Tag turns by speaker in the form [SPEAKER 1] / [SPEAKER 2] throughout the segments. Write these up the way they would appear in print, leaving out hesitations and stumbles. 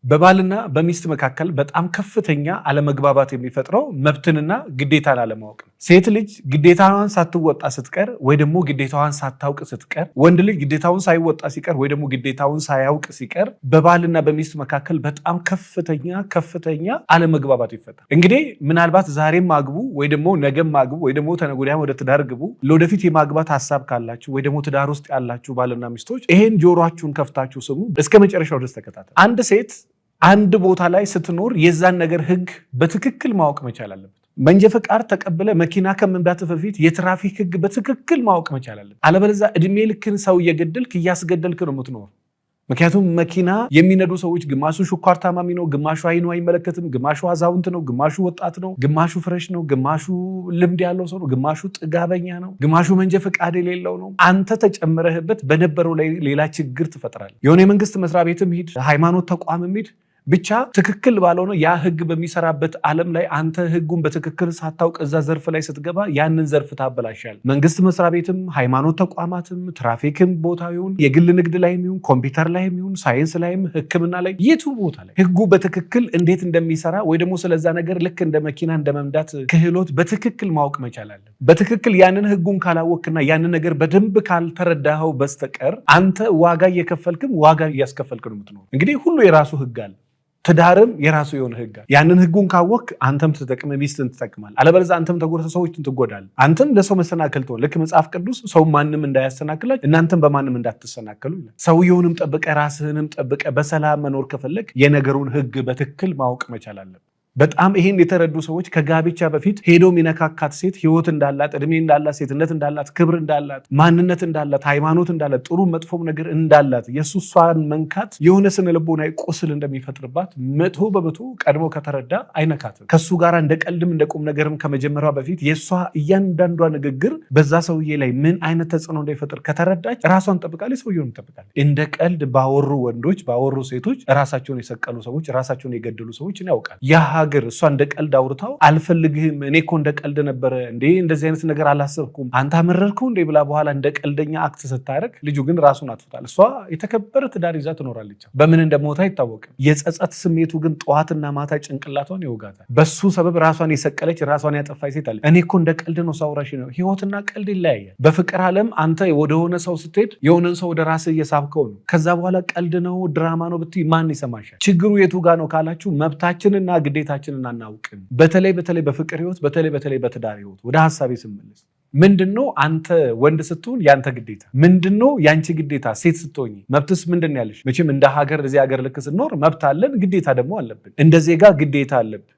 [SPEAKER 1] በባልና በሚስት መካከል በጣም ከፍተኛ አለመግባባት የሚፈጥረው መብትንና ግዴታን አለማወቅ ነው። ሴት ልጅ ግዴታዋን ሳትወጣ ስትቀር ወይ ደግሞ ግዴታዋን ሳታውቅ ስትቀር፣ ወንድ ልጅ ግዴታውን ሳይወጣ ሲቀር ወይ ደግሞ ግዴታውን ሳያውቅ ሲቀር በባልና በሚስት መካከል በጣም ከፍተኛ አለመግባባት ይፈጠራል። እንግዲህ ምናልባት ዛሬም አግቡ ወይ ደግሞ ነገም አግቡ ወይ ደግሞ ተነገ ወዲያ ወደ ትዳር ግቡ፣ ለወደፊት የማግባት ሀሳብ ካላችሁ ወይ ደግሞ ትዳር ውስጥ ያላችሁ ባልና ሚስቶች ይሄን ጆሮአችሁን ከፍታችሁ ስሙ፣ እስከ መጨረሻው ድረስ ተከታተሉ። አንድ ሴት አንድ ቦታ ላይ ስትኖር የዛን ነገር ህግ በትክክል ማወቅ መቻል አለበት። መንጃ ፈቃድ ተቀብለ መኪና ከመንዳት በፊት የትራፊክ ህግ በትክክል ማወቅ መቻል አለበት። አለበለዚያ እድሜ ልክን ሰው እያስገደልክ ነው የምትኖር። ምክንያቱም መኪና የሚነዱ ሰዎች ግማሹ ስኳር ታማሚ ነው፣ ግማሹ አይኑ አይመለከትም፣ ግማሹ አዛውንት ነው፣ ግማሹ ወጣት ነው፣ ግማሹ ፍሬሽ ነው፣ ግማሹ ልምድ ያለው ሰው ነው፣ ግማሹ ጥጋበኛ ነው፣ ግማሹ መንጃ ፈቃድ የሌለው ነው። አንተ ተጨምረህበት በነበረው ላይ ሌላ ችግር ትፈጥራለህ። የሆነ የመንግስት መስሪያ ቤትም ሂድ፣ ሃይማኖት ተቋምም ሂድ፣ ብቻ ትክክል ባልሆነ ያ ህግ በሚሰራበት ዓለም ላይ አንተ ህጉን በትክክል ሳታውቅ እዛ ዘርፍ ላይ ስትገባ ያንን ዘርፍ ታበላሻል። መንግስት መስሪያ ቤትም ሃይማኖት ተቋማትም ትራፊክም ቦታው ይሁን የግል ንግድ ላይም ይሁን ኮምፒውተር ላይም ይሁን ሳይንስ ላይም ሕክምና ላይ የቱ ቦታ ላይ ህጉ በትክክል እንዴት እንደሚሰራ ወይ ደግሞ ስለዛ ነገር ልክ እንደ መኪና እንደ መንዳት ክህሎት በትክክል ማወቅ መቻል አለ። በትክክል ያንን ህጉን ካላወቅና ያንን ነገር በደንብ ካልተረዳኸው በስተቀር አንተ ዋጋ እየከፈልክም ዋጋ እያስከፈልክ ነው የምትኖር። እንግዲህ ሁሉ የራሱ ህግ አለ። ትዳርም የራሱ የሆነ ህግ አለ። ያንን ህጉን ካወቅ አንተም ትጠቅም፣ ሚስትን ትጠቅማል። አለበለዚያ አንተም ተጎድተህ ሰዎችን ትጎዳለህ። አንተም ለሰው መሰናከል ትሆን። ልክ መጽሐፍ ቅዱስ ሰው ማንም እንዳያሰናክላችሁ እናንተም በማንም እንዳትሰናከሉ ይላል። ሰውየውንም ጠብቀ ራስህንም ጠብቀ በሰላም መኖር ከፈለግ የነገሩን ህግ በትክክል ማወቅ መቻል አለብን። በጣም ይሄን የተረዱ ሰዎች ከጋብቻ በፊት ሄዶ ሚነካካት ሴት ህይወት እንዳላት፣ እድሜ እንዳላት፣ ሴትነት እንዳላት፣ ክብር እንዳላት፣ ማንነት እንዳላት፣ ሃይማኖት እንዳላት፣ ጥሩ መጥፎም ነገር እንዳላት የሱሷን መንካት የሆነ ስነ ልቦናዊ ቁስል እንደሚፈጥርባት 100% ቀድሞ ከተረዳ አይነካትም። ከሱ ጋር እንደ ቀልድም እንደ ቁም ነገርም ከመጀመሪያ በፊት የሷ እያንዳንዷ ንግግር በዛ ሰውዬ ላይ ምን አይነት ተጽዕኖ እንዳይፈጥር ከተረዳች ራሷን ጠብቃለች፣ ሰውየውን ጠብቃለች። እንደ ቀልድ ባወሩ ወንዶች ባወሩ ሴቶች ራሳቸውን የሰቀሉ ሰዎች፣ ራሳቸውን የገደሉ ሰዎች ያውቃል። እሷ እንደ ቀልድ አውርታው አልፈልግህም እኔ እኮ እንደ ቀልድ ነበረ እንዴ እንደዚህ አይነት ነገር አላሰብኩም አንተ አመረርከው እንዴ ብላ በኋላ እንደ ቀልደኛ አክት ስታደርግ ልጁ ግን ራሱን አጥፍቷል። እሷ የተከበረ ትዳር ይዛ ትኖራለች። በምን እንደሞታ አይታወቅም። የጸጸት ስሜቱ ግን ጠዋትና ማታ ጭንቅላቷን ይወጋታል። በሱ ሰበብ ራሷን የሰቀለች ራሷን ያጠፋች ሴት አለች። እኔ እኮ እንደ ቀልድ ነው ሳውራሽ ነው። ህይወትና ቀልድ ይለያያል። በፍቅር ዓለም አንተ ወደሆነ ሰው ስትሄድ የሆነን ሰው ወደ ራስህ እየሳብከው ነው። ከዛ በኋላ ቀልድ ነው ድራማ ነው ብትይ ማን ይሰማሻል? ችግሩ የቱ ጋር ነው ካላችሁ መብታችንና ግዴታችንን አናውቅም። በተለይ በፍቅር ህይወት በተለይ በትዳር ህይወት ወደ ሐሳቤ ስመለስ ምንድነው አንተ ወንድ ስትሆን ያንተ ግዴታ ምንድነው? ያንቺ ግዴታ ሴት ስትሆኚ መብትስ ምንድነው ያለሽ? መቼም እንደ ሀገር እዚህ ሀገር ልክ ስንኖር መብት አለን፣ ግዴታ ደግሞ አለብን። እንደ ዜጋ ግዴታ አለብን።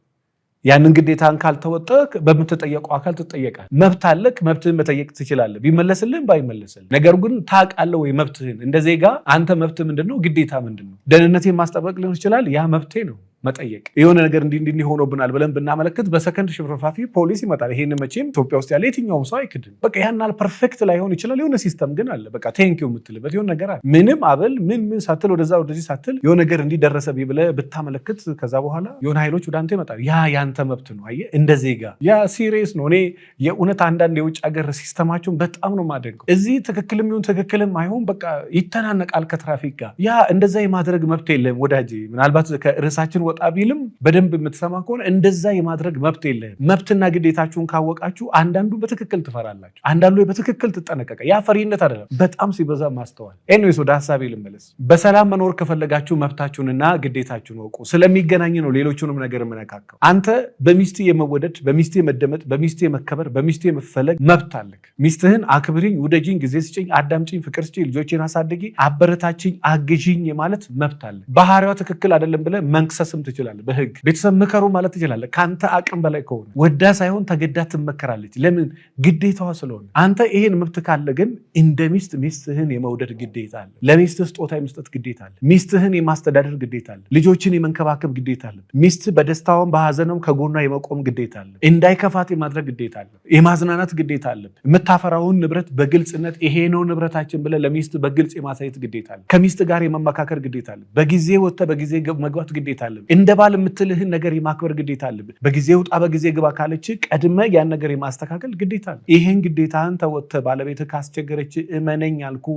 [SPEAKER 1] ያንን ግዴታን ካልተወጣክ በምትጠየቀው አካል ትጠየቃለህ። መብት አለክ፣ መብትህን መጠየቅ ትችላለህ፣ ቢመለስልህም ባይመለስልህ። ነገር ግን ታውቃለህ ወይ መብትህን? እንደ ዜጋ አንተ መብትህ ምንድነው? ግዴታ ምንድነው? ደህንነቴን ማስጠበቅ ሊሆን ይችላል። ያ መብቴ ነው መጠየቅ። የሆነ ነገር እንዲህ ሆኖብናል ብለን ብናመለክት በሰከንድ ሽፍርፋፊ ፖሊስ ይመጣል። ይሄን መቼም ኢትዮጵያ ውስጥ ያለ የትኛውም ሰው አይክድም። በቃ ያናል ፐርፌክት ላይሆን ይችላል። የሆነ ሲስተም ግን አለ። በቃ ቴንኪው የምትልበት የሆነ ነገር አለ። ምንም አበል ምን ሳትል ወደዚህ ሳትል የሆነ ነገር እንዲደረሰብህ ብለህ ብታመለክት ከዛ በኋላ የሆነ ኃይሎች ወደ አንተ ይመጣል። ያ ያንተ መብት ነው። አየህ፣ እንደ ዜጋ ያ ሲሪየስ ነው። እኔ የእውነት አንዳንድ የውጭ ሀገር ሲስተማቸውን በጣም ነው የማደንቀው። እዚህ ትክክልም ይሁን ትክክልም አይሁን በቃ ይተናነቃል ከትራፊክ ጋር። ያ እንደዛ የማድረግ መብት የለም ወዳጄ። ምናልባት ከርዕሳችን ወጣ ቢልም በደንብ የምትሰማ ከሆነ እንደዛ የማድረግ መብት የለም። መብትና ግዴታችሁን ካወቃችሁ አንዳንዱ በትክክል ትፈራላችሁ፣ አንዳንዱ በትክክል ትጠነቀቃ። ያ ፈሪነት አይደለም፣ በጣም ሲበዛ ማስተዋል። ኤኒዌይስ ወደ ሐሳቤ ልመለስ። በሰላም መኖር ከፈለጋችሁ መብታችሁንና ግዴታችሁን ወቁ። ስለሚገናኝ ነው ሌሎቹንም ነገር የምነካከው። አንተ በሚስት የመወደድ በሚስት የመደመጥ በሚስት የመከበር በሚስት የመፈለግ መብት አለክ። ሚስትህን አክብሪኝ፣ ውደጂኝ፣ ጊዜ ስጭኝ፣ አዳምጪኝ፣ ፍቅር ስጭኝ፣ ልጆቼን አሳድጊ፣ አበረታችኝ፣ አግዢኝ የማለት መብት አለ። ባህሪዋ ትክክል አይደለም ብለህ መንክሰስም ትችላለህ። በህግ ቤተሰብ ምከሩ ማለት ትችላለህ። ከአንተ አቅም በላይ ከሆነ ወዳ ሳይሆን ተገዳ ትመከራለች። ለምን? ግዴታዋ ስለሆነ። አንተ ይሄን መብት ካለ ግን እንደ ሚስት ሚስትህን የመውደድ ግዴታ አለ። ለሚስትህ ስጦታ የመስጠት ግዴታ አለ። ሚስትህን የማስተዳደር ግዴታ አለ። ልጆችን የመንከባከብ ግዴታ አለ። ሚስት በደስታውም በሐዘኑም ከጎኗ የመቆም ግዴታ አለ። እንዳይከፋት የማድረግ ግዴታ አለ። የማዝናናት ግዴታ አለ። የምታፈራውን ንብረት በግልጽነት ይሄ ነው ንብረታችን ብለህ ለሚስት በግልጽ የማሳየት ግዴታ አለ። ከሚስት ጋር የመመካከር ግዴታ አለ። በጊዜ ወጥተህ በጊዜ መግባት ግዴታ አለ። እንደ ባል የምትልህን ነገር የማክበር ግዴታ አለብህ። በጊዜ ውጣ በጊዜ ግባ ካለች ቀድመ ያን ነገር የማስተካከል ግዴታ አለ። ይሄን ግዴታህን ተወጥተህ ባለቤትህ ካስቸገረች እመነኝ አልኩ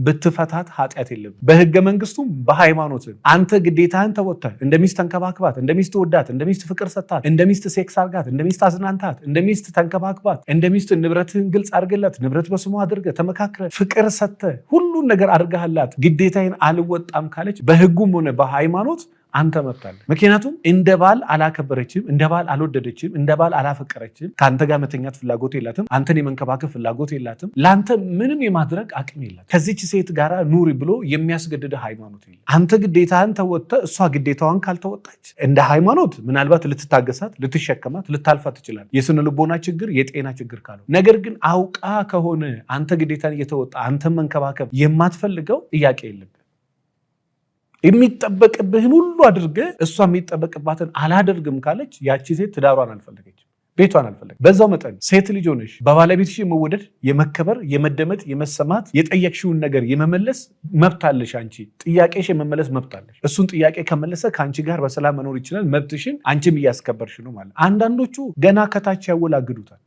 [SPEAKER 1] ብትፈታት ኃጢአት የለም። በህገ መንግስቱም በሃይማኖትም አንተ ግዴታህን ተወጥተህ እንደ ሚስት ተንከባክባት፣ እንደ ሚስት ወዳት፣ እንደ ሚስት ፍቅር ሰጣት፣ እንደ ሚስት ሴክስ አርጋት፣ እንደ ሚስት አዝናንታት፣ እንደ ሚስት ተንከባክባት፣ እንደ ሚስት ንብረትህን ግልጽ አድርግላት፣ ንብረት በስሙ አድርገህ ተመካክረህ ፍቅር ሰጥተህ ሁሉን ነገር አድርገህላት ግዴታዬን አልወጣም ካለች በህጉም ሆነ በሃይማኖት አንተ መብታለህ። ምክንያቱም እንደ ባል አላከበረችም፣ እንደ ባል አልወደደችም፣ እንደ ባል አላፈቀረችም። ከአንተ ጋር መተኛት ፍላጎት የላትም። አንተን የመንከባከብ ፍላጎት የላትም። ለአንተ ምንም የማድረግ አቅም የላትም። ከዚች ሴት ጋር ኑሪ ብሎ የሚያስገድድ ሃይማኖት የለም። አንተ ግዴታህን ተወጥተህ እሷ ግዴታዋን ካልተወጣች እንደ ሃይማኖት ምናልባት ልትታገሳት፣ ልትሸከማት፣ ልታልፋት ትችላለህ። የስነ ልቦና ችግር፣ የጤና ችግር ካለው። ነገር ግን አውቃ ከሆነ አንተ ግዴታን እየተወጣ አንተን መንከባከብ የማትፈልገው ጥያቄ የለም። የሚጠበቅብህን ሁሉ አድርገህ እሷ የሚጠበቅባትን አላደርግም ካለች ያቺ ሴት ትዳሯን አልፈለገች፣ ቤቷን አልፈለገች። በዛው መጠን ሴት ልጅ ሆነሽ በባለቤትሽ የመወደድ፣ የመከበር፣ የመደመጥ፣ የመሰማት፣ የጠየቅሽውን ነገር የመመለስ መብት አለሽ። አንቺ ጥያቄሽ የመመለስ መብት አለሽ። እሱን ጥያቄ ከመለሰ ከአንቺ ጋር በሰላም መኖር ይችላል። መብትሽን አንቺም እያስከበርሽ ነው ማለት። አንዳንዶቹ ገና ከታች ያወላግዱታል።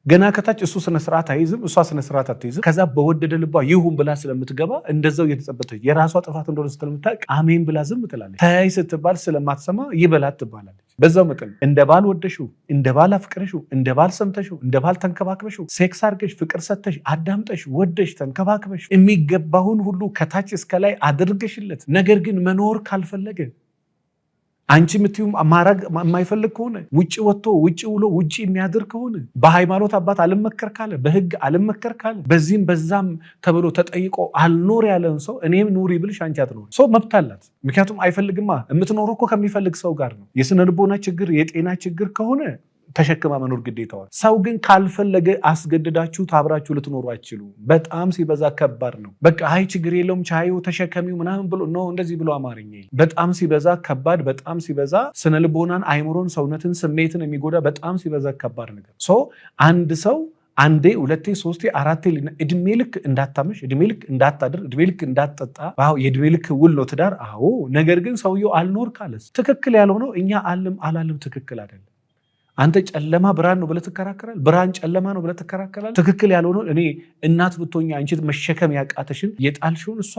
[SPEAKER 1] ገና ከታች እሱ ስነስርዓት አይይዝም፣ እሷ ስነስርዓት አትይዝም። ከዛ በወደደ ልቧ ይሁን ብላ ስለምትገባ እንደዛው እየተጸበተች የራሷ ጥፋት እንደሆነ ስለምታውቅ አሜን ብላ ዝም ትላለች። ተያይ ስትባል ስለማትሰማ ይበላት ትባላለች። በዛው መጠን እንደ ባል ወደሽው፣ እንደ ባል አፍቅረሽው፣ እንደ ባል ሰምተሽው፣ እንደ ባል ተንከባክበሽው፣ ሴክስ አድርገሽ፣ ፍቅር ሰጥተሽ፣ አዳምጠሽ፣ ወደሽ፣ ተንከባክበሽ የሚገባውን ሁሉ ከታች እስከ ላይ አድርገሽለት ነገር ግን መኖር ካልፈለገ አንቺ የምትይው ማረግ የማይፈልግ ከሆነ ውጭ ወጥቶ ውጭ ውሎ ውጭ የሚያድር ከሆነ በሃይማኖት አባት አልመከር ካለ በህግ አልመከር ካለ በዚህም በዛም ተብሎ ተጠይቆ አልኖር ያለን ሰው እኔም ኑሪ ብልሽ አንቺ አትኖር። ሰው መብት አላት። ምክንያቱም አይፈልግማ። የምትኖረው እኮ ከሚፈልግ ሰው ጋር ነው። የስነ ልቦና ችግር የጤና ችግር ከሆነ ተሸክማ መኖር ግዴታዋል። ሰው ግን ካልፈለገ አስገድዳችሁ ታብራችሁ ልትኖሩ አይችሉ። በጣም ሲበዛ ከባድ ነው። በቃ አይ ችግር የለውም ቻዩ ተሸከሚው ምናምን ብሎ ነው እንደዚህ ብሎ አማርኛ በጣም ሲበዛ ከባድ፣ በጣም ሲበዛ ስነ ልቦናን፣ አይምሮን፣ ሰውነትን፣ ስሜትን የሚጎዳ በጣም ሲበዛ ከባድ ነገር። አንድ ሰው አንዴ ሁለቴ ሶስቴ አራቴ እድሜ ልክ እንዳታመሽ፣ እድሜ ልክ እንዳታድር፣ እድሜ ልክ እንዳትጠጣ፣ የእድሜ ልክ ውል ነው ትዳር። አዎ ነገር ግን ሰውየው አልኖር ካለስ ትክክል ያልሆነው እኛ አላለም ትክክል አይደለም። አንተ ጨለማ ብርሃን ነው ብለህ ትከራከራል። ብርሃን ጨለማ ነው ብለህ ትከራከራል። ትክክል ያልሆነው እኔ እናት ብትሆኛ አንቺ መሸከም ያቃተሽን የጣልሽውን እሷ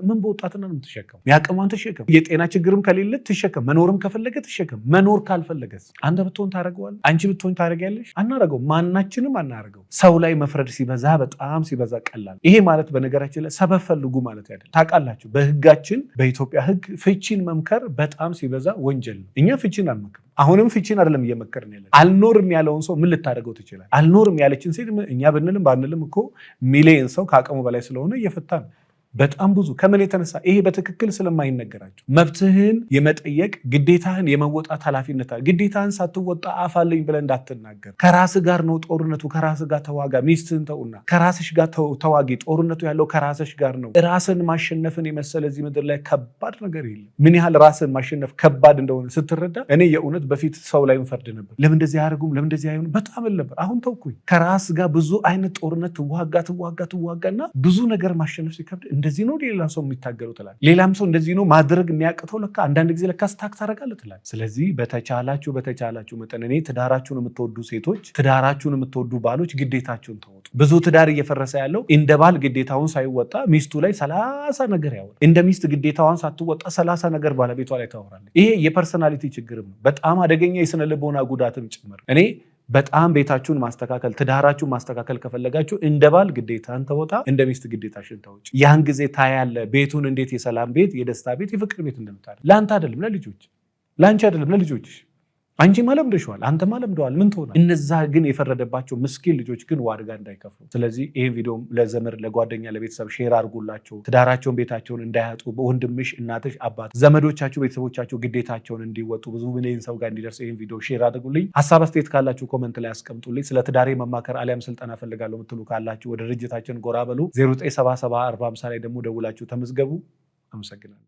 [SPEAKER 1] ምን በወጣትና ነው የምትሸከም? ያቅሟን ትሸከም። የጤና ችግርም ከሌለ ትሸከም። መኖርም ከፈለገ ትሸከም። መኖር ካልፈለገስ አንተ ብትሆን ታደርገዋል? አንቺ ብትሆን ታደርጊያለሽ? አናረገው። ማናችንም አናረገው። ሰው ላይ መፍረድ ሲበዛ በጣም ሲበዛ ቀላል። ይሄ ማለት በነገራችን ላይ ሰበብ ፈልጉ ማለት አይደለም። ታውቃላችሁ በህጋችን በኢትዮጵያ ህግ ፍቺን መምከር በጣም ሲበዛ ወንጀል ነው። እኛ ፍቺን አንመክርም። አሁንም ፍቺን አይደለም እየመከርን ያለን። አልኖርም ያለውን ሰው ምን ልታደርገው ትችላል? አልኖርም ያለችን ሴት እኛ ብንልም ባንልም እኮ ሚሊየን ሰው ከአቅሙ በላይ ስለሆነ እየፈታ ነው። በጣም ብዙ ከምን የተነሳ ይሄ በትክክል ስለማይነገራቸው መብትህን የመጠየቅ ግዴታህን የመወጣት ኃላፊነት አለ። ግዴታህን ሳትወጣ አፋለኝ ብለህ እንዳትናገር። ከራስ ጋር ነው ጦርነቱ። ከራስ ጋር ተዋጋ። ሚስትህን ተውና ከራስሽ ጋር ተዋጊ። ጦርነቱ ያለው ከራስሽ ጋር ነው። ራስን ማሸነፍን የመሰለ እዚህ ምድር ላይ ከባድ ነገር የለም። ምን ያህል ራስን ማሸነፍ ከባድ እንደሆነ ስትረዳ እኔ የእውነት በፊት ሰው ላይ ፈርድ ነበር። ለምን እንደዚህ አያደርጉም? ለምን እንደዚህ አይሆኑም? በጣም ነበር። አሁን ተውኩኝ። ከራስ ጋር ብዙ አይነት ጦርነት ትዋጋና ብዙ ነገር ማሸነፍ ሲከብድ እንደዚህ ነው ሌላ ሰው የሚታገለው ትላለህ። ሌላም ሰው እንደዚህ ነው ማድረግ የሚያቅተው ለካ አንዳንድ ጊዜ ለካ ስታክ ታደርጋለህ ትላለህ። ስለዚህ በተቻላችሁ መጠን እኔ ትዳራችሁን የምትወዱ ሴቶች፣ ትዳራችሁን የምትወዱ ባሎች ግዴታችሁን ተወጡ። ብዙ ትዳር እየፈረሰ ያለው እንደ ባል ግዴታውን ሳይወጣ ሚስቱ ላይ 30 ነገር ያወራል። እንደ ሚስት ግዴታዋን ሳትወጣ 30 ነገር ባለቤቷ ላይ ታወራለች። ይሄ የፐርሰናሊቲ ችግርም ነው። በጣም አደገኛ የስነ ልቦና ጉዳትም ጭምር። እኔ በጣም ቤታችሁን ማስተካከል ትዳራችሁን ማስተካከል ከፈለጋችሁ እንደ ባል ግዴታን ተወጣ፣ እንደ ሚስት ግዴታሽን ተወጪ። ያን ጊዜ ታያለ ቤቱን እንዴት የሰላም ቤት፣ የደስታ ቤት፣ የፍቅር ቤት እንደምታደርግ። ለአንተ አይደለም ለልጆች፣ ለአንቺ አይደለም ለልጆችሽ። አንቺ ማለምደሽዋል፣ አንተ ማለምደዋል። ምን ትሆናል? እነዛ ግን የፈረደባቸው ምስኪን ልጆች ግን ዋጋ እንዳይከፍሉ። ስለዚህ ይህን ቪዲዮ ለዘመድ ለጓደኛ ለቤተሰብ ሼር አድርጉላቸው። ትዳራቸውን ቤታቸውን እንዳያጡ በወንድምሽ እናትሽ አባት ዘመዶቻቸው ቤተሰቦቻቸው ግዴታቸውን እንዲወጡ ብዙ ሚሊዮን ሰው ጋር እንዲደርስ ይህን ቪዲዮ ሼር አድርጉልኝ። ሀሳብ አስተያየት ካላችሁ ኮመንት ላይ አስቀምጡልኝ። ስለ ትዳሬ መማከር አሊያም ስልጠና ፈልጋለሁ የምትሉ ካላችሁ ወደ ድርጅታችን ጎራ በሉ። 0977 4050 ላይ ደግሞ ደውላችሁ ተመዝገቡ። አመሰግናለሁ።